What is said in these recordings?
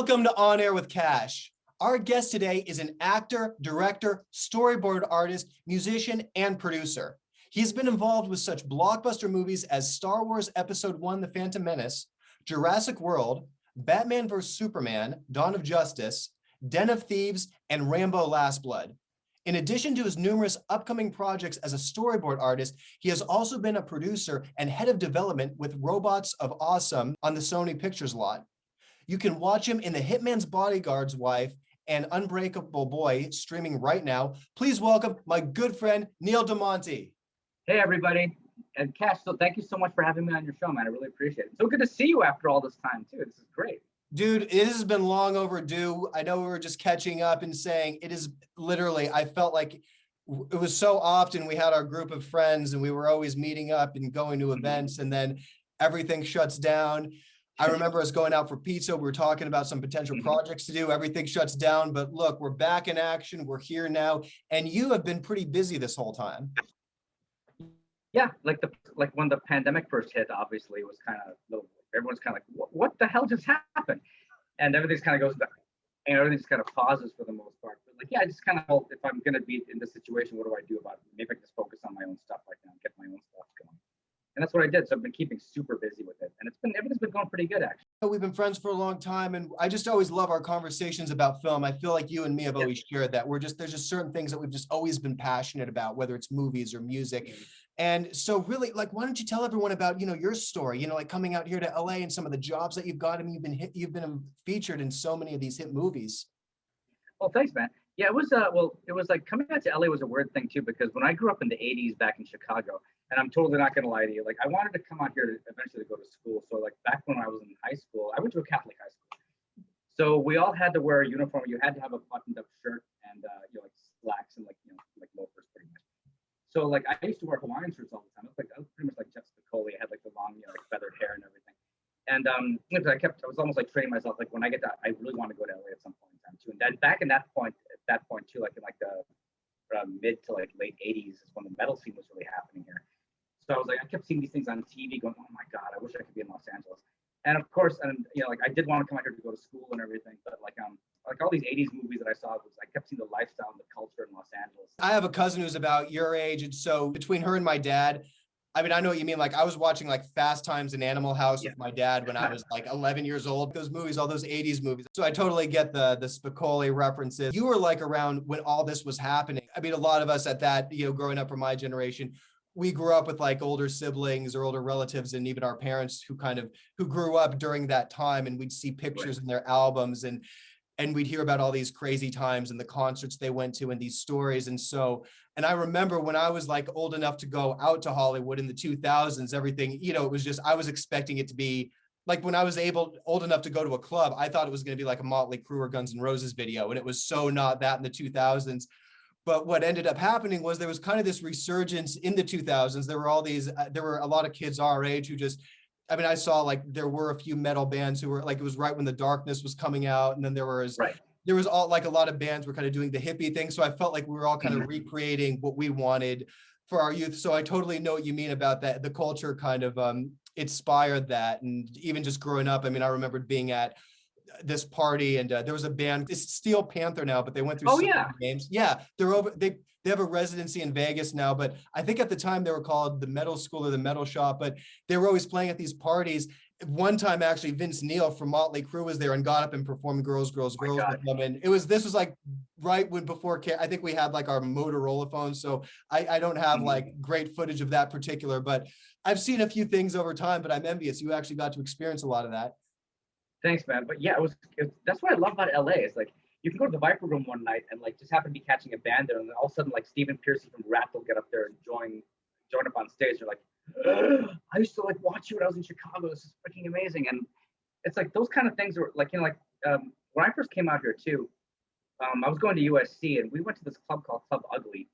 Welcome to On Air with Kash. Our guest today is an actor, director, storyboard artist, musician, and producer. He's been involved with such blockbuster movies as Star Wars Episode I: The Phantom Menace, Jurassic World, Batman vs. Superman, Dawn of Justice, Den of Thieves, and Rambo: Last Blood. In addition to his numerous upcoming projects as a storyboard artist, he has also been a producer and head of development with Robots of Awesome on the Sony Pictures lot. You can watch him in The Hitman's Bodyguard's Wife and Unbreakable Boy, streaming right now. Please welcome my good friend, Neil DeMonte. Hey, everybody. And Kash, so thank you so much for having me on your show, man. I really appreciate it. So good to see you after all this time, too. This is great. Dude, it has been long overdue. I know we were just catching up and saying it is literally, I felt like it was so often we had our group of friends and we were always meeting up and going to events, and then everything shuts down. I remember us going out for pizza. We were talking about some potential projects to do. Everything shuts down, but look, we're back in action. We're here now, and you have been pretty busy this whole time. Yeah, like when the pandemic first hit, obviously it was kind of, everyone's kind of like, what the hell just happened? And everything's kind of goes back, and everything just kind of pauses for the most part. But like, yeah, I just kind of felt, if I'm gonna be in this situation, what do I do about it? Maybe I can just focus on my own stuff right now, get my own stuff going. And that's what I did. So I've been keeping super busy with it, and everything's been going pretty good, actually. We've been friends for a long time, and I just always love our conversations about film. I feel like you and me have always shared that. There's just certain things that we've just always been passionate about, whether it's movies or music. And so really, like, why don't you tell everyone about, your story, like coming out here to LA and some of the jobs that you've got. I mean, you've been featured in so many of these hit movies. Well, thanks, man. Yeah, it was like coming out to LA was a weird thing too, because when I grew up in the 80s back in Chicago, and I'm totally not gonna lie to you, like I wanted to come out here to eventually go to school. So like back when I was in high school, I went to a Catholic high school. So we all had to wear a uniform. You had to have a buttoned up shirt and like slacks and like loafers pretty much. So like I used to wear Hawaiian shirts all the time. I was pretty much like Jeff Spicoli. I had like the long, like feathered hair and everything. And I was almost like training myself, like when I get to, I really want to go to LA at some point in time too. And that back at that point too, like in like the mid to like late 80s is when the metal scene was really happening here. So I was like, I kept seeing these things on TV going, oh my God, I wish I could be in Los Angeles. And of course, like I did want to come out here to go to school and everything, but like all these 80s movies that I saw, I kept seeing the lifestyle and the culture in Los Angeles. I have a cousin who's about your age, and so between her and my dad, I mean, I know what you mean. Like I was watching like Fast Times and Animal House with my dad when I was like 11 years old. Those movies, all those 80s movies. So I totally get the Spicoli references. You were like around when all this was happening. I mean, a lot of us at that, growing up from my generation, we grew up with like older siblings or older relatives, and even our parents who grew up during that time, and we'd see pictures in their albums, and we'd hear about all these crazy times and the concerts they went to and these stories. And I remember when I was like old enough to go out to Hollywood in the 2000s, everything, it was just, I was expecting it to be like when I was old enough to go to a club, I thought it was going to be like a Motley Crue or Guns N' Roses video. And it was so not that in the 2000s. But what ended up happening was there was kind of this resurgence in the 2000s. There were a lot of kids our age who just, I mean, I saw like there were a few metal bands who were like, it was right when The Darkness was coming out. And then there was all like a lot of bands were kind of doing the hippie thing. So I felt like we were all kind of recreating what we wanted for our youth. So I totally know what you mean about that. The culture kind of inspired that. And even just growing up, I mean, I remembered being at this party, and there was a band, it's Steel Panther now, but they went through many names. Yeah, they have a residency in Vegas now, but I think at the time they were called the Metal School or the Metal Shop, but they were always playing at these parties. One time, actually, Vince Neil from Motley Crue was there and got up and performed Girls, Girls, Girls with them. And this was like right before, I think we had like our Motorola phones. So I don't have like great footage of that particular, but I've seen a few things over time, but I'm envious. You actually got to experience a lot of that. Thanks, man. But yeah, that's what I love about LA. It's like you can go to the Viper Room one night and like just happen to be catching a band there, and then all of a sudden like Stephen Pearcy from Rat will get up there and join up on stage. You're like, I used to like watch you when I was in Chicago. This is freaking amazing. And it's like those kind of things are like, when I first came out here too, I was going to USC, and we went to this club called Club Ugly,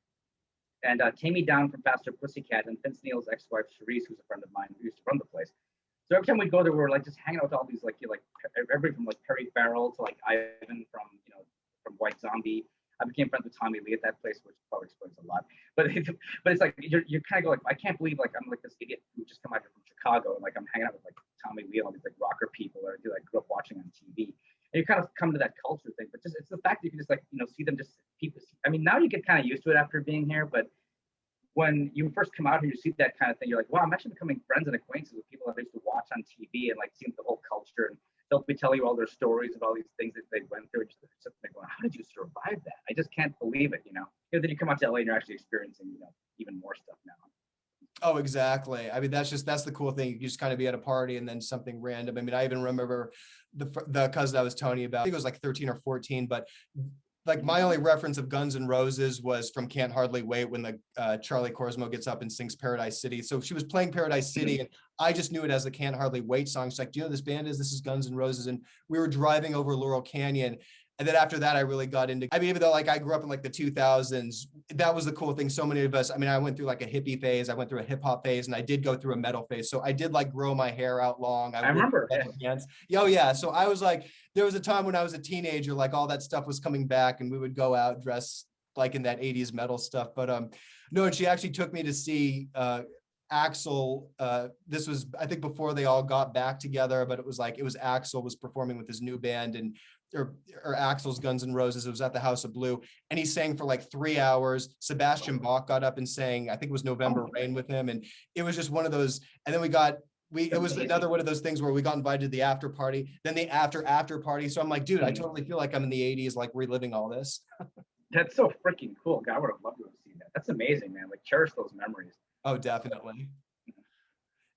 and Tammy Down from Faster Pussycat and Vince Neil's ex-wife Cherise, who's a friend of mine, who used to run the place. So every time we go there, we're like just hanging out with all these like everybody from like Perry Farrell to like Ivan from White Zombie. I became friends with Tommy Lee at that place, which probably explains a lot. But it's like you're kind of go like, I can't believe like I'm like this idiot who just come out here from Chicago, and like I'm hanging out with like Tommy Lee and all these like rocker people that I grew up watching on TV. And you you kind of come to that culture thing. But just it's the fact that you can just like, see them just people. I mean, now you get kind of used to it after being here, but when you first come out here, you see that kind of thing. You're like, wow, I'm actually becoming friends and acquaintances with people that I used to watch on TV and like seeing the whole culture. And they'll be telling you all their stories of all these things that they went through. Just going, how did you survive that? I just can't believe it. And then you come out to LA and you're actually experiencing, even more stuff now. Oh, exactly. I mean, that's the cool thing. You just kind of be at a party and then something random. I mean, I even remember the cousin I was telling you about, I think it was like 13 or 14, but like my only reference of Guns N' Roses was from Can't Hardly Wait when the Charlie Korsmo gets up and sings Paradise City. So she was playing Paradise City and I just knew it as the Can't Hardly Wait song. She's like, do you know who this band is? This is Guns N' Roses. And we were driving over Laurel Canyon. And then after that, I really got into, I mean, even though like I grew up in like the 2000s, that was the cool thing. So many of us, I mean, I went through like a hippie phase, I went through a hip hop phase, and I did go through a metal phase. So I did like grow my hair out long. I remember. Oh yeah. So I was like, there was a time when I was a teenager, like all that stuff was coming back and we would go out dressed like in that 80s metal stuff. But no, and she actually took me to see Axl. This was, I think, before they all got back together, but it was Axl was performing with his new band and or Axl's Guns N' Roses. It was at the House of Blue, and he sang for like 3 hours. Sebastian Bach got up and sang, I think it was November Rain with him, and it was just one of those. And then it was another one of those things where we got invited to the after party, then the after party. So I'm like, dude, I totally feel like I'm in the 80s, like reliving all this. That's so freaking cool. God, I would have loved to have seen that. That's amazing, man. Like, cherish those memories. Oh, definitely.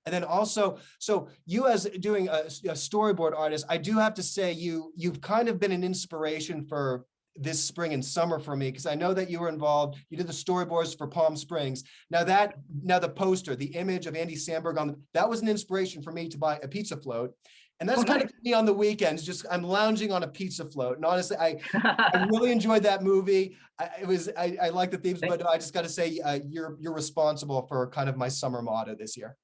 And then also, so you as doing a storyboard artist, I do have to say you've kind of been an inspiration for this spring and summer for me, because I know that you were involved. You did the storyboards for Palm Springs. Now the poster, the image of Andy Samberg that was an inspiration for me to buy a pizza float. And that's kind of me on the weekends. Just I'm lounging on a pizza float. And honestly, I really enjoyed that movie. I like the themes, but I just got to say, you're responsible for kind of my summer motto this year.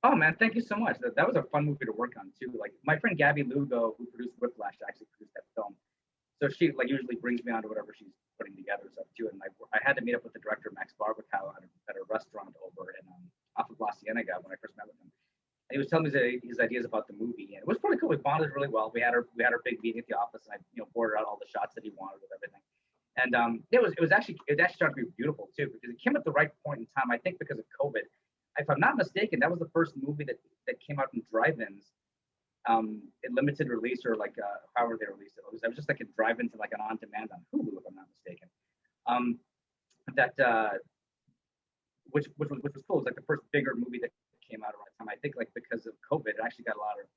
Oh man, thank you so much. That was a fun movie to work on too. Like my friend Gabby Lugo, who produced Whiplash, actually produced that film. So she like usually brings me on to whatever she's putting together stuff too. And I had to meet up with the director Max Barbacow at a restaurant over in off of La Cienega when I first met with him. And he was telling me his ideas about the movie, and it was pretty cool. We bonded really well. We had our big meeting at the office, and I bordered out all the shots that he wanted with everything. And it actually started to be beautiful too, because it came at the right point in time. I think because of COVID. If I'm not mistaken, that was the first movie that came out in drive-ins, in limited release or like however they released it. It was just like a drive-ins and like an on-demand on Hulu, if I'm not mistaken. Which was cool. It was like the first bigger movie that came out around the time. I think like because of COVID, it actually got a lot of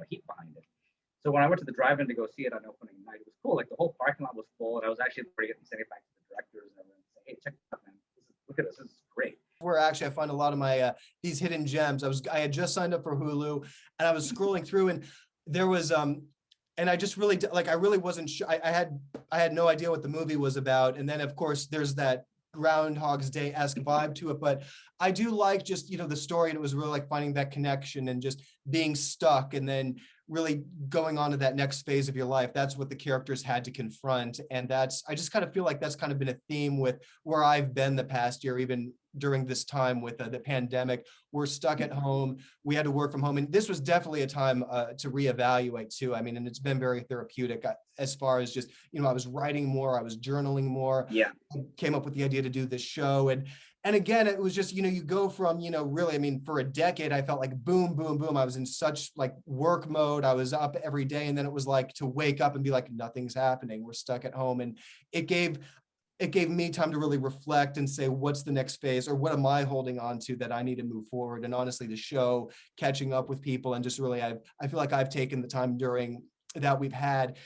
heat behind it. So when I went to the drive-in to go see it on opening night, it was cool. Like the whole parking lot was full, and I was actually ready to send it back to the directors and everyone and say, hey, check it out, man. Look at this. This is great. Where actually I find a lot of my these hidden gems. I had just signed up for Hulu, and I was scrolling through, and there was and I just really like I really wasn't sure. I had no idea what the movie was about, and then of course there's that Groundhog's Day-esque vibe to it, but I do like just the story, and it was really like finding that connection and just being stuck, and then really going on to that next phase of your life. That's what the characters had to confront, and I just kind of feel like that's kind of been a theme with where I've been the past year, even during this time with the pandemic. We're stuck at home. We had to work from home, and this was definitely a time to reevaluate too. I mean, and it's been very therapeutic as far as just I was writing more, I was journaling more. Yeah, I came up with the idea to do this show, and again, it was just you go from really, I mean, for a decade I felt like boom, boom, boom. I was in such like work mode. I was up every day, and then it was like to wake up and be like, nothing's happening. We're stuck at home, and it gave me time to really reflect and say, what's the next phase, or what am I holding on to that I need to move forward? And honestly, the show, catching up with people, and just really, I feel like I've taken the time during that we've had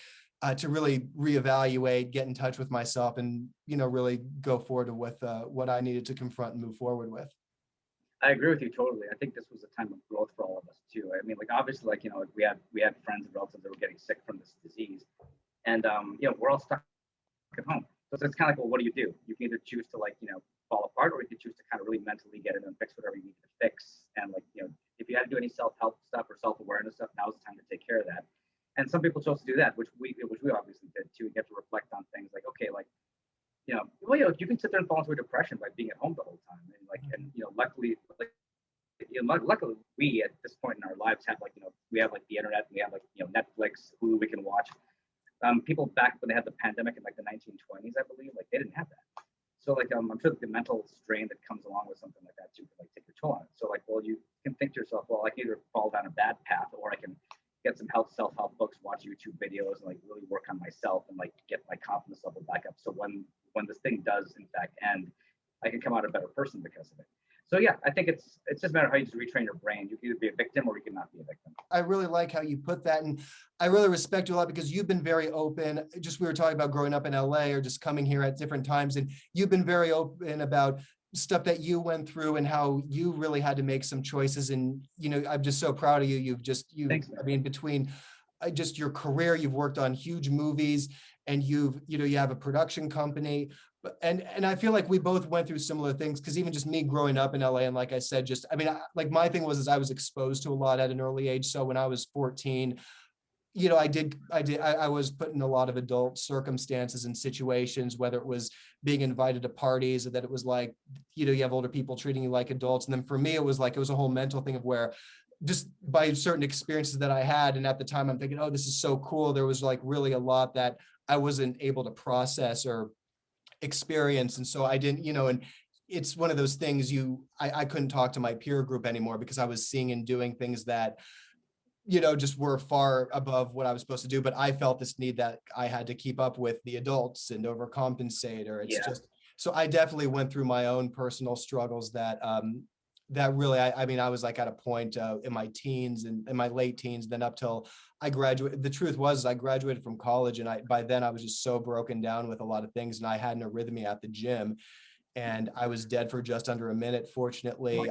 to really reevaluate, get in touch with myself, and really go forward with what I needed to confront and move forward with. I agree with you totally. I think this was a time of growth for all of us too. I mean, like obviously, like we had friends and relatives that were getting sick from this disease, and we're all stuck at home. So it's kind of like, well, what do? You can either choose to fall apart, or you can choose to kind of really mentally get in and fix whatever you need to fix. And if you had to do any self-help stuff or self-awareness stuff, now's the time to take care of that. And some people chose to do that, which we obviously did too. You have to reflect on things like, okay, you can sit there and fall into a depression by being at home the whole time. And luckily, luckily we at this point in our lives have like, we have like the internet, we have like, Netflix, Hulu we can watch. People back when they had the pandemic in like the 1920s, I believe, like they didn't have that. So like, I'm sure the mental strain that comes along with something like that too can like take your toll on it. So like, well, you can think to yourself, well, I can either fall down a bad path, or I can get some self-help books, watch YouTube videos, and like really work on myself and like get my confidence level back up. So when this thing does in fact end, I can come out a better person because of it. So yeah, I think it's just a matter of how you just retrain your brain. You can either be a victim or you can not be a victim. I really like how you put that, and I really respect you a lot because you've been very open. Just we were talking about growing up in LA or just coming here at different times, and you've been very open about stuff that you went through and how you really had to make some choices. And I'm just so proud of you. Thanks, I mean, between just your career, you've worked on huge movies, and you have a production company. And I feel like we both went through similar things, because even just me growing up in LA, and like I said, like my thing was I was exposed to a lot at an early age. So when I was 14, I was put in a lot of adult circumstances and situations, whether it was being invited to parties, or that it was like, you have older people treating you like adults. And then for me, it was a whole mental thing of where, just by certain experiences that I had, and at the time I'm thinking, oh, this is so cool. There was like really a lot that I wasn't able to process or experience. And so I didn't, and it's one of those things I couldn't talk to my peer group anymore, because I was seeing and doing things that, just were far above what I was supposed to do. But I felt this need that I had to keep up with the adults and overcompensate, or it's just, so I definitely went through my own personal struggles that, that really, I mean, I was like at a point in my teens and in my late teens, then up till I graduated. The truth was I graduated from college, and by then I was just so broken down with a lot of things, and I had an arrhythmia at the gym, and I was dead for just under a minute. Fortunately,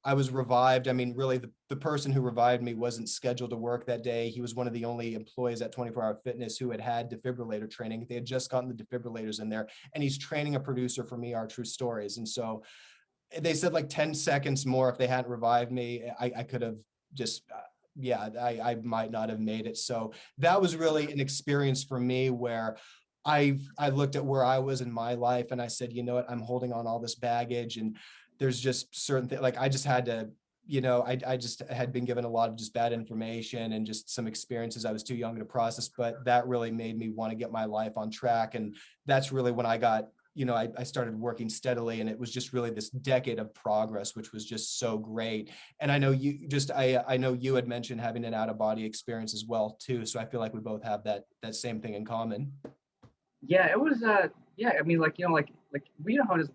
I was revived. I mean, really, the person who revived me wasn't scheduled to work that day. He was one of the only employees at 24 Hour Fitness who had defibrillator training. They had just gotten the defibrillators in there, and he's training a producer for Me Are True Stories. And so they said like 10 seconds more, if they hadn't revived me, I could have just, I might not have made it. So that was really an experience for me where I looked at where I was in my life, and I said, you know what, I'm holding on all this baggage, and there's just certain things, like I just had to, I just had been given a lot of just bad information and just some experiences I was too young to process, but that really made me want to get my life on track. And that's really when I got, I started working steadily, and it was just really this decade of progress, which was just so great. And I know I know you had mentioned having an out-of-body experience as well too. So I feel like we both have that same thing in common. Yeah, it was, yeah, I mean, like we know how it is.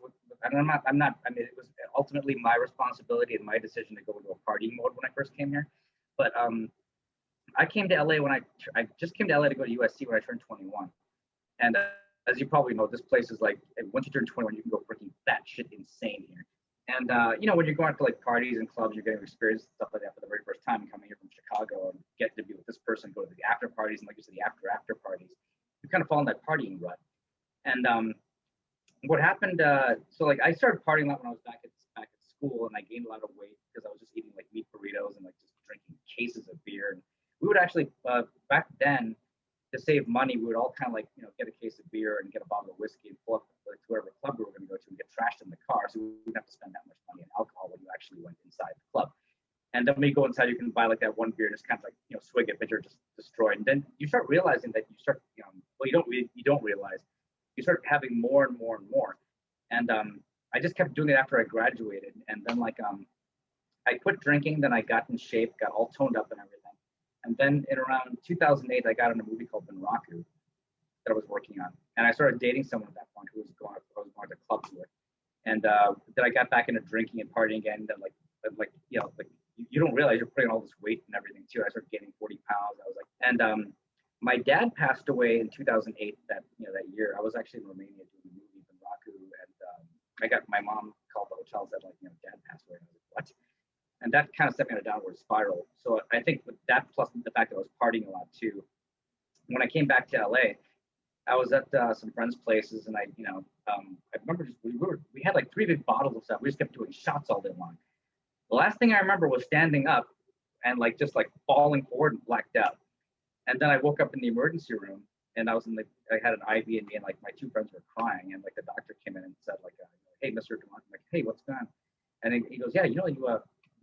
I'm not, I mean, it was ultimately my responsibility and my decision to go into a partying mode when I first came here. But I came to LA when I just came to LA to go to USC when I turned 21. And as you probably know, this place is like, once you turn 21, you can go freaking batshit insane here. And, when you're going to like parties and clubs, you're getting to experience stuff like that for the very first time, coming here from Chicago and getting to be with this person, go to the after parties, and like you said, the after parties, you kind of fall in that partying rut. And what happened, so like I started partying a lot when I was back at school, and I gained a lot of weight because I was just eating like meat burritos and like just drinking cases of beer. And we would actually, back then, to save money, we would all kind of like, get a case of beer and get a bottle of whiskey and pull up like, to whatever club we were going to go to and get trashed in the car. So we wouldn't have to spend that much money on alcohol when you actually went inside the club. And then when you go inside, you can buy like that one beer and just kind of like, swig it, but you're just destroyed. And then you start realizing that you start, well, you don't realize, you start having more and more and more. And I just kept doing it after I graduated. And then like, I quit drinking, then I got in shape, got all toned up and everything. And then in around 2008, I got in a movie called Benraku that I was working on. And I started dating someone at that point who was going to clubs with. And then I got back into drinking and partying again. Then you don't realize you're putting all this weight and everything too. I started gaining 40 pounds. I was like, and my dad passed away in 2008. That year, I was actually in Romania doing the movie Benraku, and I got my mom called the hotel and said like, dad passed away. And I was like, what? And that kind of set me on a downward spiral. So I think with that, plus the fact that I was partying a lot too, when I came back to LA, I was at some friends' places, and I remember we had like 3 big bottles of stuff. We just kept doing shots all day long. The last thing I remember was standing up and like just like falling forward and blacked out. And then I woke up in the emergency room, and I had an IV in me, and like my 2 friends were crying, and like the doctor came in and said like, hey, Mr. Dumont, I'm like, hey, what's going on? And he goes, yeah,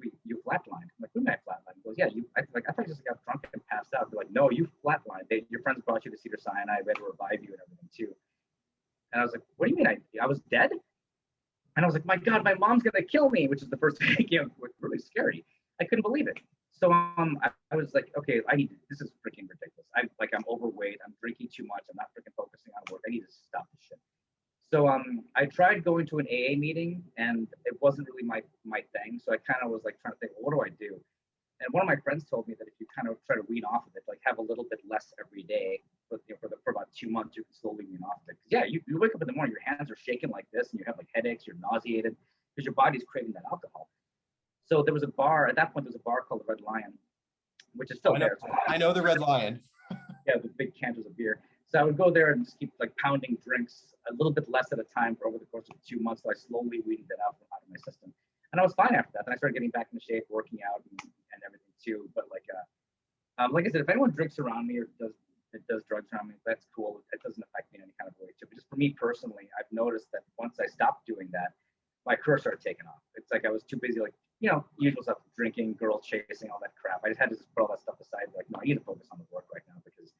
wait, you flatlined. I'm like, what do you mean I flatlined? He goes, yeah, I thought you just got drunk and passed out. They're like, no, you flatlined. Your friends brought you to Cedar Sinai. We had to revive you and everything too. And I was like, what do you mean I was dead? And I was like, my God, my mom's gonna kill me, which is the first thing, really scary. I couldn't believe it. So I was like, okay, this is freaking ridiculous. I'm overweight. I'm drinking too much. I'm not freaking focusing on work. I need to stop this shit. So I tried going to an AA meeting, and it wasn't really my thing. So I kind of was like trying to think, well, what do I do? And one of my friends told me that if you kind of try to wean off of it, like have a little bit less every day, but for about 2 months, you can slowly wean off of it. Yeah, you wake up in the morning, your hands are shaking like this, and you have like headaches, you're nauseated because your body's craving that alcohol. So there was a bar at that point. There was a bar called the Red Lion, which is still there. I know the Red Lion. Yeah, the big canters of beer. So I would go there and just keep like pounding drinks a little bit less at a time for over the course of 2 months. So I slowly weaned it out of my system, and I was fine after that. Then I started getting back in shape, working out, and everything too. But like I said, if anyone drinks around me or does drugs around me, that's cool. It doesn't affect me in any kind of way too. But just for me personally, I've noticed that once I stopped doing that, my career started taking off. It's like I was too busy, like, usual stuff, drinking, girl chasing, all that crap. I just had to just put all that stuff aside. Like, no, I need to focus on the work right now, because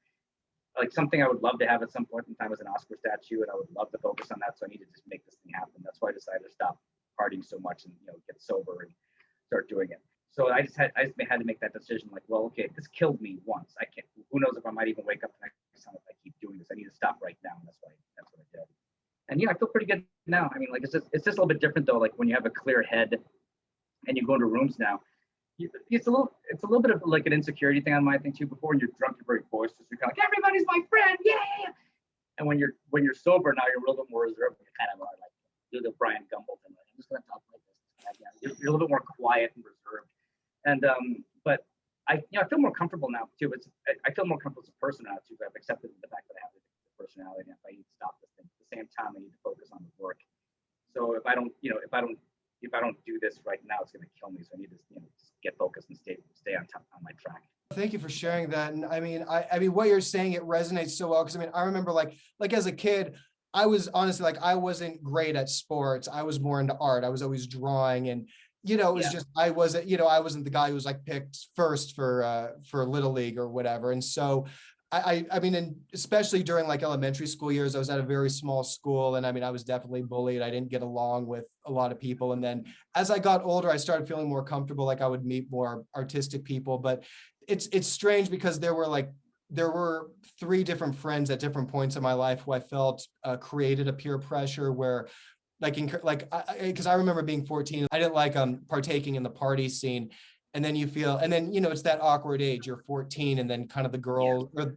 like something I would love to have at some point in time is an Oscar statue, and I would love to focus on that. So I need to just make this thing happen. That's why I decided to stop partying so much and get sober and start doing it. So I just had to make that decision. Like, well, okay, this killed me once. I can't. Who knows if I might even wake up the next time if I keep doing this? I need to stop right now. And that's what I did. And I feel pretty good now. I mean, like it's just a little bit different though. Like when you have a clear head and you go into rooms now, it's a little bit of like an insecurity thing on my thing too. Before, when you're drunk, you're very boisterous. You're kind of like, everybody's my friend, yeah. And when you're sober now, you're a little bit more reserved. You kind of are like, do the Brian Gumble thing. Like, I'm just gonna talk like this. You're a little bit more quiet and reserved. And but I feel more comfortable now too. I feel more comfortable as a person now too. I've accepted the fact that I have the personality. And if I need to stop this thing, at the same time, I need to focus on the work. So if I don't do this right now, it's going to kill me. So I need to just get focused and stay on my track. Thank you for sharing that. And I mean, what you're saying, it resonates so well. Cause I mean, I remember like as a kid, I was honestly like, I wasn't great at sports. I was more into art. I was always drawing, and it was just, I wasn't the guy who was like picked first for Little League or whatever. And so I mean, and especially during like elementary school years, I was at a very small school, and I mean, I was definitely bullied. I didn't get along with a lot of people. And then as I got older, I started feeling more comfortable. Like I would meet more artistic people, but it's strange because there were 3 different friends at different points in my life who I felt created a peer pressure where because I remember being 14, I didn't like partaking in the party scene. And then it's that awkward age. You're 14, and then kind of the girl, or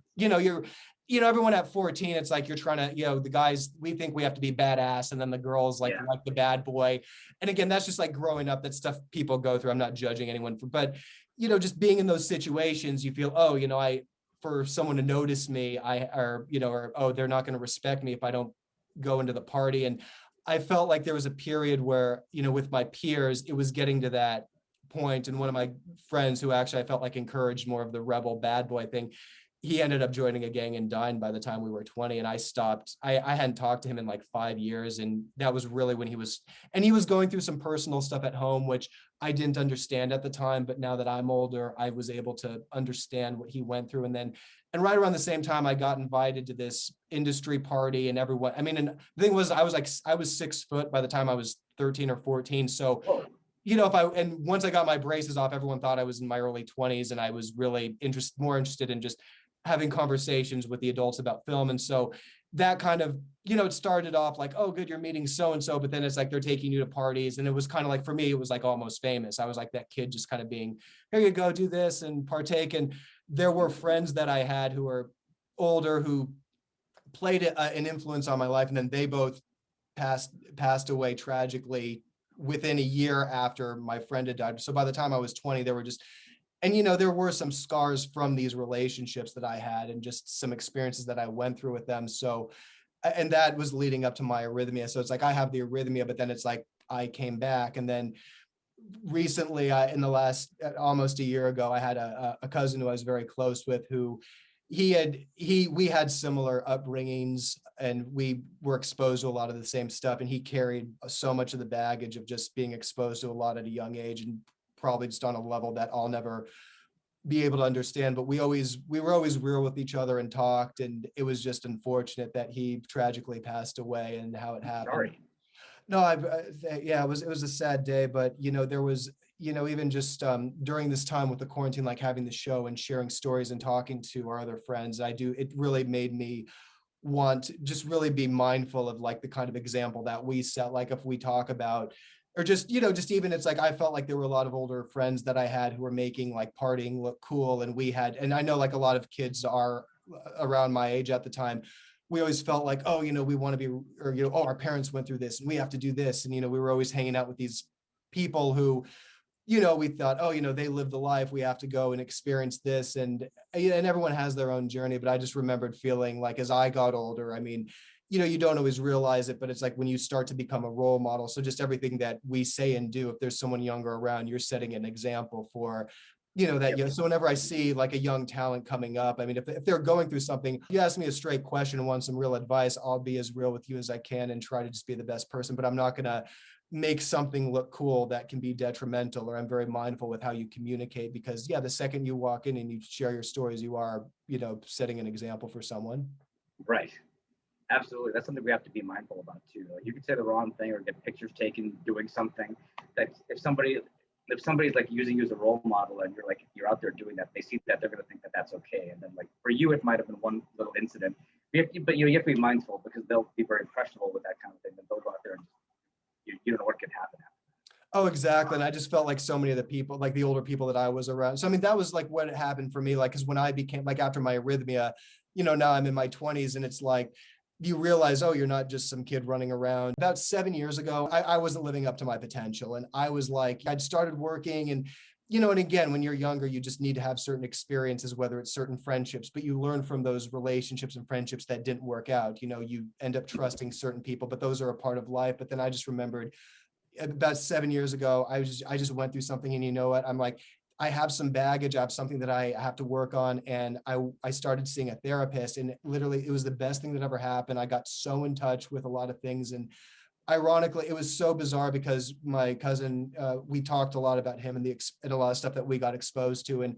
everyone at 14, it's like you're trying to, the guys, we think we have to be badass, and then the girls like the bad boy. And again, that's just like growing up. That's stuff people go through. I'm not judging anyone but just being in those situations, you feel, for someone to notice me, they're not going to respect me if I don't go into the party. And I felt like there was a period where, with my peers, it was getting to that point. And one of my friends, who actually I felt like encouraged more of the rebel bad boy thing, he ended up joining a gang and dying by the time we were 20. And I stopped. I hadn't talked to him in like 5 years. And that was really when he was going through some personal stuff at home, which I didn't understand at the time. But now that I'm older, I was able to understand what he went through. And right around the same time, I got invited to this industry party, and everyone, I mean, and the thing was, I was 6 foot by the time I was 13 or 14. So once I got my braces off, everyone thought I was in my early 20s, and I was really more interested in just having conversations with the adults about film. And so that kind of, it started off like, oh, good, you're meeting so-and-so, but then it's like they're taking you to parties. And it was kind of like, for me, it was like almost famous. I was like that kid just kind of being, here you go, do this and partake. And there were friends that I had who were older who played an influence on my life. And then they both passed away tragically within a year after my friend had died. So by the time I was 20, there were just, and there were some scars from these relationships that I had, and just some experiences that I went through with them. So, and that was leading up to my arrhythmia. So it's like I have the arrhythmia, but then it's like I came back. And then recently, in the last almost a year ago, I had a cousin who I was very close with, who we had similar upbringings, and we were exposed to a lot of the same stuff. And he carried so much of the baggage of just being exposed to a lot at a young age, and probably just on a level that I'll never be able to understand, but we were always real with each other and talked, and it was just unfortunate that he tragically passed away and how it happened. Sorry. No, yeah, it was a sad day, but there was, even just during this time with the quarantine, like having the show and sharing stories and talking to our other friends, it really made me want to just really be mindful of like the kind of example that we set. Like if we talk about, or just, just even, it's like, I felt like there were a lot of older friends that I had who were making like partying look cool. And I know like a lot of kids are around my age at the time. We always felt like, oh, we want to be, or, oh, our parents went through this and we have to do this. And, we were always hanging out with these people who, we thought, oh, they lived the life, we have to go and experience this. And everyone has their own journey. But I just remembered feeling like as I got older, I mean, you don't always realize it, but it's like when you start to become a role model. So just everything that we say and do, if there's someone younger around, you're setting an example for, so whenever I see like a young talent coming up, I mean, if they're going through something, you ask me a straight question and want some real advice, I'll be as real with you as I can and try to just be the best person, but I'm not going to make something look cool that can be detrimental, or I'm very mindful with how you communicate, because the second you walk in and you share your stories, you are, setting an example for someone. Right. Absolutely. That's something we have to be mindful about too. Like you could say the wrong thing or get pictures taken doing something that if somebody's like using you as a role model and you're out there doing that, they see that, they're going to think that that's okay. And then like for you, it might've been one little incident, but you have to be mindful because they'll be very impressionable with that kind of thing. And they'll go out there and you don't know what could happen. Oh, exactly. And I just felt like so many of the people, like the older people that I was around. So, I mean, that was like what happened for me. Like, cause when I became like, after my arrhythmia, now I'm in my 20s and it's like, you realize, oh, you're not just some kid running around. About 7 years ago, I wasn't living up to my potential. And I was like, I'd started working and, and again, when you're younger, you just need to have certain experiences, whether it's certain friendships, but you learn from those relationships and friendships that didn't work out. You end up trusting certain people, but those are a part of life. But then I just remembered about 7 years ago, I just went through something, and you know what? I'm like, I have some baggage. I have something that I have to work on. And I started seeing a therapist, and literally it was the best thing that ever happened. I got so in touch with a lot of things. And ironically, it was so bizarre because my cousin, we talked a lot about him and a lot of stuff that we got exposed to. And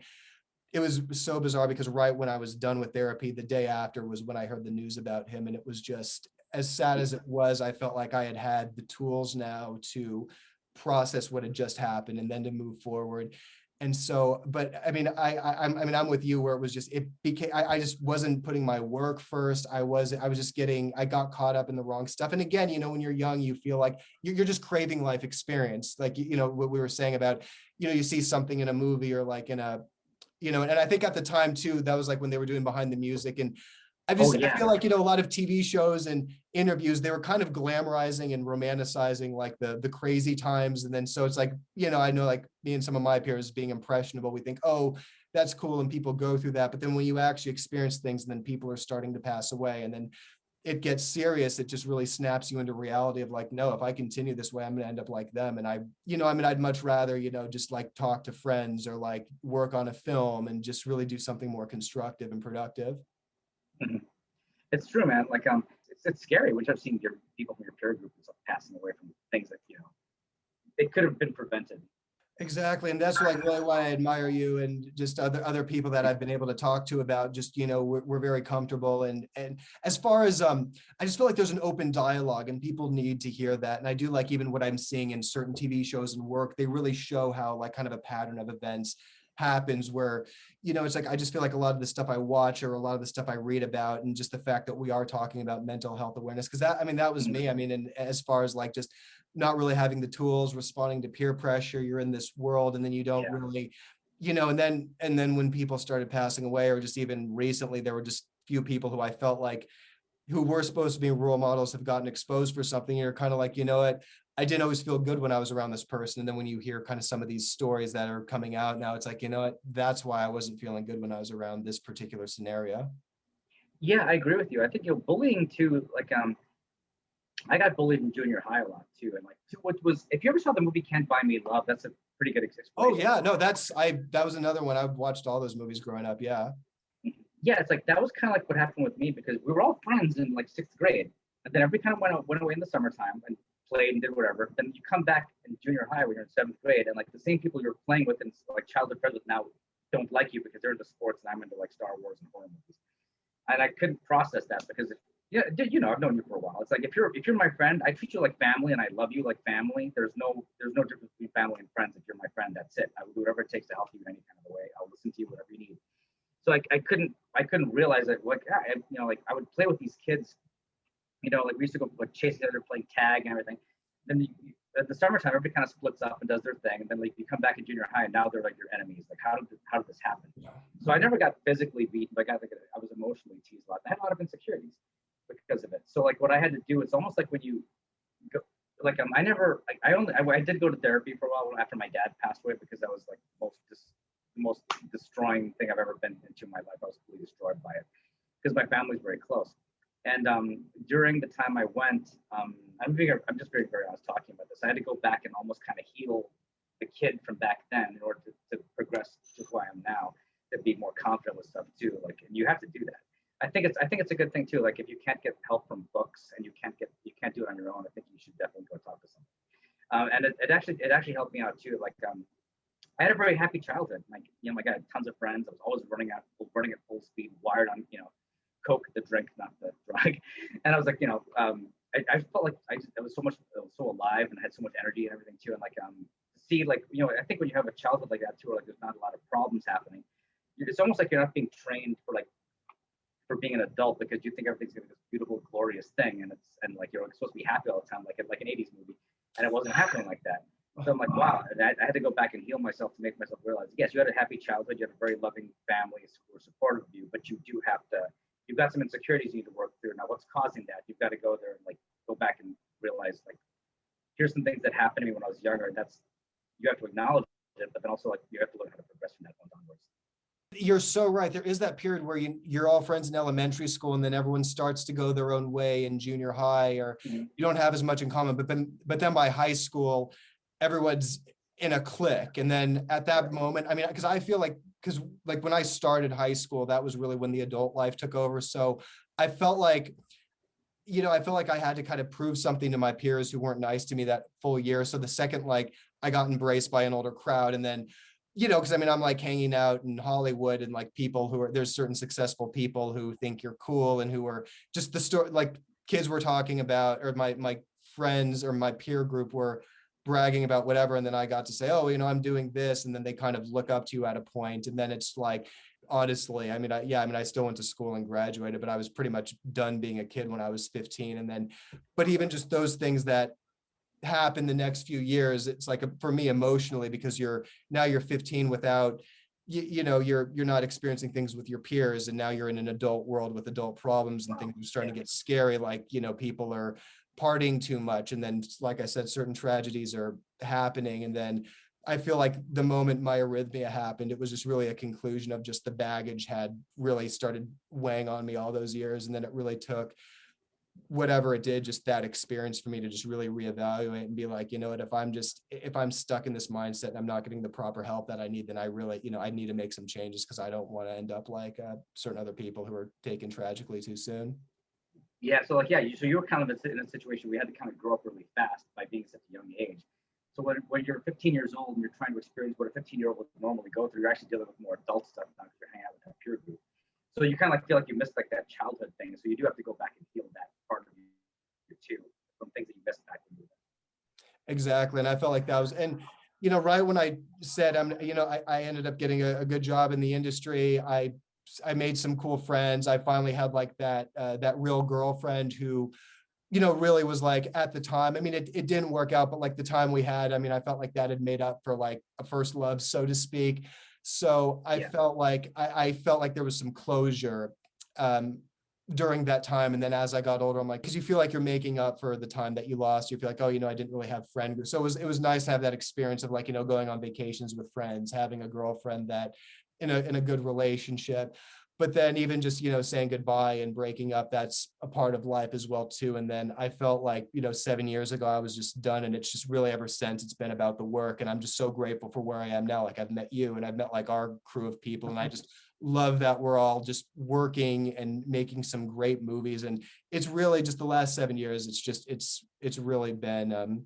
it was so bizarre because right when I was done with therapy, the day after was when I heard the news about him. And it was just, as sad as it was, I felt like I had the tools now to process what had just happened and then to move forward. And so, but I mean, I'm with you where it was just, it became, I just wasn't putting my work first. I got caught up in the wrong stuff. And again, when you're young, you feel like you're just craving life experience. Like, what we were saying about, you see something in a movie or like in a, and I think at the time too, that was like when they were doing Behind the Music. And I feel like, a lot of TV shows and interviews, they were kind of glamorizing and romanticizing like the crazy times. And then, so it's like, I know like me and some of my peers being impressionable, we think, oh, that's cool. And people go through that. But then when you actually experience things and then people are starting to pass away and then it gets serious, it just really snaps you into reality of like, no, if I continue this way, I'm going to end up like them. And I'd much rather, just like talk to friends or like work on a film and just really do something more constructive and productive. Mm-hmm. It's true, man. Like, it's scary, which I've seen your people from your peer group and stuff passing away from things that, they could have been prevented. Exactly. And that's like really why I admire you and just other people that I've been able to talk to about just, we're very comfortable. And as far as, I just feel like there's an open dialogue and people need to hear that. And I do like even what I'm seeing in certain TV shows and work, they really show how like kind of a pattern of events happens where, it's like, I just feel like a lot of the stuff I watch or a lot of the stuff I read about and just the fact that we are talking about mental health awareness, because that was me. I mean, and as far as like just not really having the tools, responding to peer pressure, you're in this world and then you don't really, and then when people started passing away, or just even recently, there were just few people who I felt like who were supposed to be role models have gotten exposed for something. You're kind of like, what? I didn't always feel good when I was around this person. And then when you hear kind of some of these stories that are coming out now, it's like, what? That's why I wasn't feeling good when I was around this particular scenario. Yeah, I agree with you. I think bullying too, like I got bullied in junior high a lot too. And like what was, if you ever saw the movie Can't Buy Me Love, that's a pretty good explanation. Oh yeah, no, that was another one. I watched all those movies growing up. Yeah. Yeah, it's like that was kind of like what happened with me because we were all friends in like 6th grade. And then everybody kind of went away in the summertime and played and did whatever. Then you come back in junior high when you're in 7th grade, and like the same people you're playing with and like childhood friends with now don't like you because they're into sports and I'm into like Star Wars and horror movies. And I couldn't process that because I've known you for a while. It's like if you're my friend, I treat you like family and I love you like family. There's no difference between family and friends. If you're my friend, that's it. I will do whatever it takes to help you in any kind of a way. I'll listen to you, whatever you need. So I couldn't realize that like I would play with these kids, like we used to go like chase each other, playing tag and everything. Then at the summertime, everybody kind of splits up and does their thing, and then like you come back in junior high, and now they're like your enemies. Like how did this happen? So I never got physically beaten, but I was emotionally teased a lot. I had a lot of insecurities because of it. So like what I had to do, it's almost like when you go, like I did go to therapy for a while after my dad passed away, because that was like the most destroying thing I've ever been into in my life. I was completely destroyed by it because my family's very close. And during the time I went, I'm just very, very honest talking about this. I had to go back and almost kind of heal the kid from back then in order to progress to who I am now, to be more confident with stuff too. Like, and you have to do that. I think it's a good thing too. Like if you can't get help from books and you can't do it on your own, I think you should definitely go talk to someone. And it actually helped me out too. Like I had a very happy childhood. Like I had tons of friends. I was always running at full speed, wired on Coke, the drink, not the drug. And I was like, I felt like I was so alive and had so much energy and everything too. And like see, like I think when you have a childhood like that too, where like there's not a lot of problems happening, it's almost like you're not being trained for being an adult, because you think everything's gonna be this beautiful, glorious thing, and like you're supposed to be happy all the time, like an 80s movie, and it wasn't happening like that. So I'm like, wow, and I had to go back and heal myself to make myself realize, yes, you had a happy childhood, you had a very loving family who were supportive of you, but you've got some insecurities you need to work through. Now, what's causing that? You've got to go there and like go back and realize, like, here's some things that happened to me when I was younger. You have to acknowledge it, but then also like you have to learn how to progress from that point onwards. You're so right. There is that period where you're all friends in elementary school, and then everyone starts to go their own way in junior high, or you don't have as much in common. But then by high school, everyone's in a clique. And then at that moment, I mean, because I feel like, because like when I started high school, that was really when the adult life took over. So I felt like, I had to kind of prove something to my peers who weren't nice to me that full year. So the second, like, I got embraced by an older crowd, and then because I'm like hanging out in Hollywood, and like there's certain successful people who think you're cool, and who are just the story, like kids were talking about, or my friends or my peer group were bragging about whatever. And then I got to say, oh, I'm doing this. And then they kind of look up to you at a point. And then it's like, honestly, I still went to school and graduated, but I was pretty much done being a kid when I was 15. And then, but even just those things that happen the next few years, it's like for me emotionally, because you're 15 without you're not experiencing things with your peers, and now you're in an adult world with adult problems, and things are starting to get scary, like people are partying too much, and then like I said, certain tragedies are happening. And then I feel like the moment my arrhythmia happened, it was just really a conclusion of just the baggage had really started weighing on me all those years. And then it really took whatever it did, just that experience, for me to just really reevaluate and be like, what, if I'm stuck in this mindset and I'm not getting the proper help that I need, then I really, I need to make some changes, because I don't want to end up like certain other people who are taken tragically too soon. Yeah. So like, so you were kind of in a situation we had to kind of grow up really fast by being such a young age. So when you're 15 years old and you're trying to experience what a 15-year-old would normally go through, you're actually dealing with more adult stuff now, because you're hanging out with that peer group. So you kind of like feel like you missed like that childhood thing. So you do have to go back and heal that part of you too, from things that you missed back when you were there. Exactly. And I felt like that was, and right when I said I ended up getting a good job in the industry. I made some cool friends. I finally had like that real girlfriend who really was like, at the time, I mean, it didn't work out, but like the time we had, I mean, I felt like that had made up for like a first love, so to speak. So I felt like I felt like there was some closure during that time. And then as I got older, I'm like, because you feel like you're making up for the time that you lost. You feel like, oh, I didn't really have friend groups. So it was nice to have that experience of like, going on vacations with friends, having a girlfriend that in a good relationship. but then even just, saying goodbye and breaking up, that's a part of life as well too. And then I felt like, 7 years ago, I was just done. And it's just really ever since it's been about the work. And I'm just so grateful for where I am now. Like I've met you and I've met like our crew of people. And I just love that we're all just working and making some great movies. And it's really just the last 7 years. It's really been,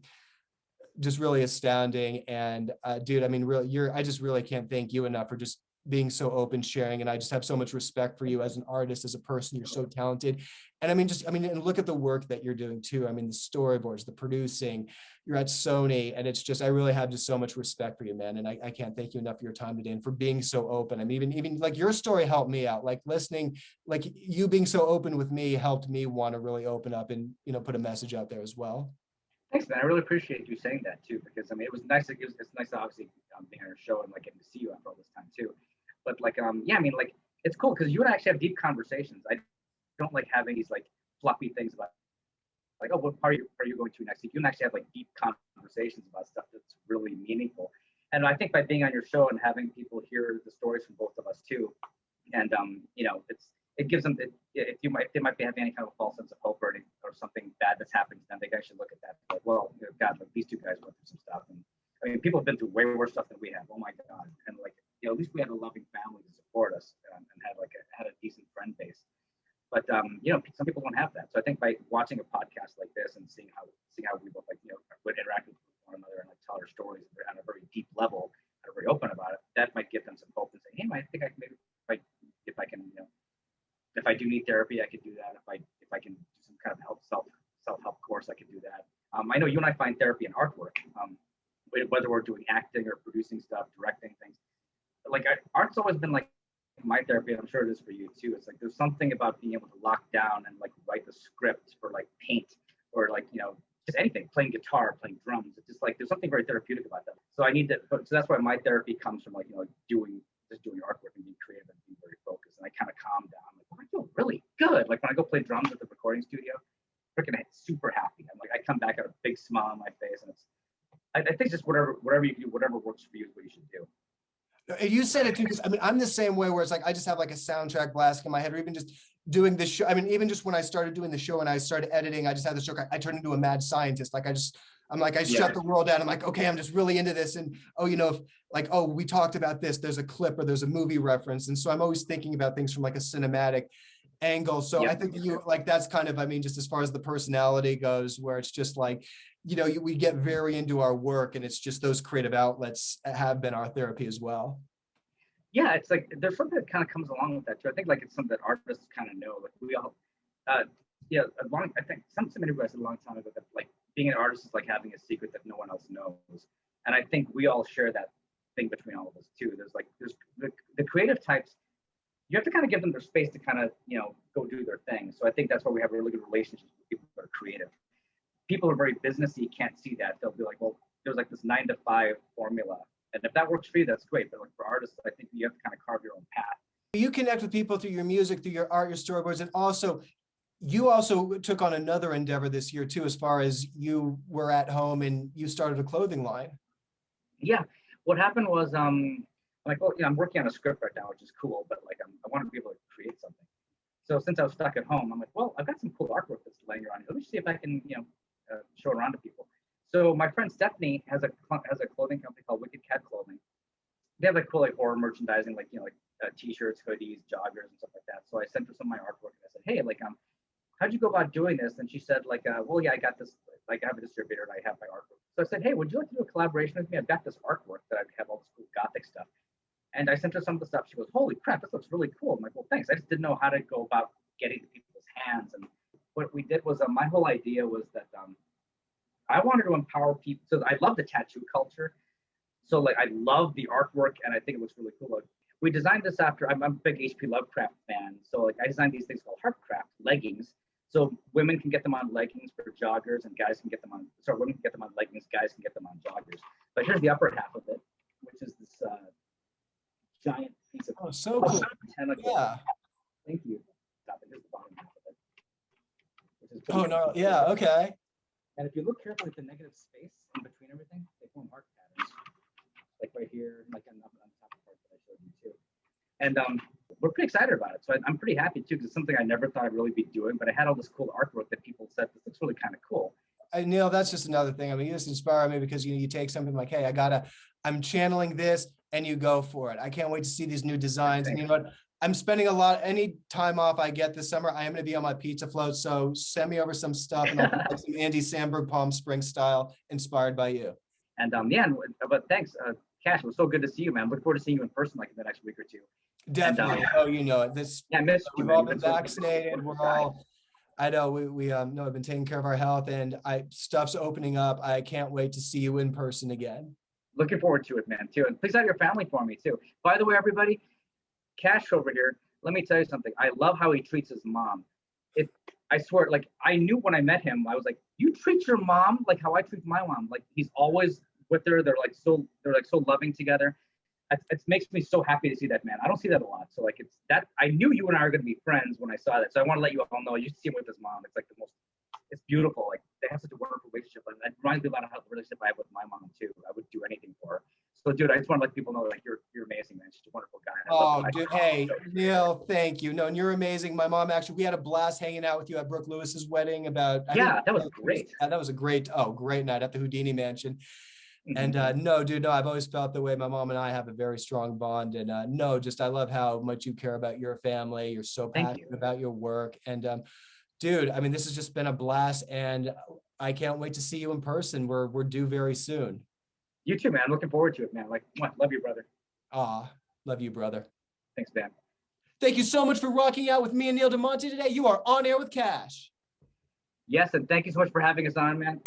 just really astounding. And dude, I mean, really, I just really can't thank you enough for just being so open, sharing. And I just have so much respect for you as an artist, as a person. You're so talented. And and look at the work that you're doing too. I mean, the storyboards, the producing, you're at Sony. And it's just, I really have just so much respect for you, man. And I can't thank you enough for your time today and for being so open. I mean, even like your story helped me out, like listening, like you being so open with me helped me want to really open up and, put a message out there as well. Thanks, man. I really appreciate you saying that too, because I mean, it was nice. It's nice, obviously, being on your show and like getting to see you after all this time too. But like, yeah, I mean, like, it's cool because you and I actually have deep conversations. I don't like having these like fluffy things about like, oh, what party are you going to next week? You can actually have like deep conversations about stuff that's really meaningful. And I think by being on your show and having people hear the stories from both of us too, and it gives them if they might be having any kind of false sense of hope or something bad that's happening to them, they can actually look at that like, well, God, like these two guys went through some stuff, and I mean, people have been through way worse stuff than we have. Oh my God, and like, at least we had a loving family to support us, and had a decent friend base. But some people don't have that. So I think by watching a podcast like this and seeing how we both would interact with one another and like tell our stories on a very deep level, and are very open about it, that might give them some hope and say, hey, I think I can maybe if I can if I do need therapy, I could do that. If I can do some kind of self-help course, I could do that. I know you and I find therapy in artwork, whether we're doing acting or producing stuff, directing things. Like art's always been like my therapy, and I'm sure it is for you too. It's like there's something about being able to lock down and like write the script for like paint or like just anything, playing guitar, playing drums. It's just like there's something very therapeutic about that. So so that's why my therapy comes from like doing artwork and being creative and being very focused. And I kind of calm down. I'm like, oh, I feel really good. Like when I go play drums at the recording studio, freaking super happy. I'm like, I come back at a big smile on my face, and I think just whatever you do, whatever works for you is what you should do. You said it too, because I mean, I'm the same way where it's like, I just have like a soundtrack blasting in my head, or even just doing the show. I mean, even just when I started doing the show and I started editing, I just had the show, I turned into a mad scientist. Like I shut the world down. I'm like, okay, I'm just really into this. And, if we talked about this, there's a clip or there's a movie reference. And so I'm always thinking about things from like a cinematic angle. So I think that's kind of, I mean, just as far as the personality goes, where it's just like, we get very into our work, and it's just those creative outlets have been our therapy as well. Yeah, it's like there's something that kind of comes along with that too. I think like it's something that artists kind of know. Like we all, I think somebody said a long time ago that like being an artist is like having a secret that no one else knows. And I think we all share that thing between all of us too. There's the creative types. You have to kind of give them their space to kind of go do their thing. So I think that's why we have really good relationships with people that are creative. People who are very businessy can't see that. They'll be like, well, there's like this 9 to 5 formula. And if that works for you, that's great. But like for artists, I think you have to kind of carve your own path. You connect with people through your music, through your art, your storyboards, and also you also took on another endeavor this year too, as far as you were at home and you started a clothing line. Yeah, what happened was I'm working on a script right now, which is cool, but like I want to be able to create something. So since I was stuck at home, I'm like, well, I've got some cool artwork that's laying around. Let me see if I can show it around to people. So my friend Stephanie has a clothing company called Wicked Cat Clothing. They have like cool like horror merchandising, like t-shirts, hoodies, joggers, and stuff like that. So I sent her some of my artwork and I said, hey, like how'd you go about doing this? And she said like, well, yeah, I got this. Like I have a distributor and I have my artwork. So I said, hey, would you like to do a collaboration with me? I've got this artwork that I have all this cool gothic stuff. And I sent her some of the stuff. She goes, holy crap, this looks really cool. I'm like, well, thanks. I just didn't know how to go about getting to people's hands. And what we did was my whole idea was that I wanted to empower people. So I love the tattoo culture. So like I love the artwork and I think it looks really cool. Like, we designed this after, I'm a big H.P. Lovecraft fan. So like I designed these things called Heartcraft leggings. So women can get them on leggings for joggers and guys can get them on, women can get them on leggings, guys can get them on joggers. But here's the upper half of it, which is this giant piece of so cool. tentacle. Yeah. Thank you. Here's the bottom half of it. Which is oh no, yeah, okay. And if you look carefully at the negative space in between everything, they form heart patterns. Like right here, like on the top part that I showed you too. And we're pretty excited about it. So I'm pretty happy too, because it's something I never thought I'd really be doing, but I had all this cool artwork that people said, this looks really kind of cool. Neil, that's just another thing. I mean, you just inspire me because you take something like, hey, I'm channeling this, and you go for it. I can't wait to see these new designs. And you know what? I'm spending any time off I get this summer, I am going to be on my pizza float. So send me over some stuff, and I'll put some Andy Samberg Palm Springs style inspired by you. And but thanks, Kash. It was so good to see you, man. Look forward to seeing you in person like in the next week or two. Definitely. You know it. I missed you. We've all been vaccinated. We're all. I know we know I've been taking care of our health, and stuff's opening up. I can't wait to see you in person again. Looking forward to it, man, too. And please have your family for me too. By the way, everybody, Kash over here, let me tell you something. I love how he treats his mom. I swear, like, I knew when I met him, I was like, you treat your mom like how I treat my mom. Like, he's always with her. They're so loving together. It makes me so happy to see that, man. I don't see that a lot. So like, it's that I knew you and I are going to be friends when I saw that. So I want to let you all know, you see him with his mom. It's like it's beautiful. Like, they have such a wonderful relationship. And it reminds me a lot of how the relationship I have with my mom too. I would do anything for her. So dude, I just want to let people know, like, you're amazing, man. She's a wonderful guy. Oh, dude. Hey, Neil, thank you. No, and you're amazing. My mom, actually, we had a blast hanging out with you at Brooke Lewis's wedding that was great. That was a great night at the Houdini Mansion. And no, dude, no, I've always felt the way. My mom and I have a very strong bond, and I love how much you care about your family. You're so passionate about your work, and dude, I mean, this has just been a blast, and I can't wait to see you in person. We're due very soon. You too, man. I'm looking forward to it, man. Like, love you, brother. Love you, brother. Thanks, man. Thank you so much for rocking out with me and Neil DeMonte today. You are on air with Kash. Yes, and thank you so much for having us on, man.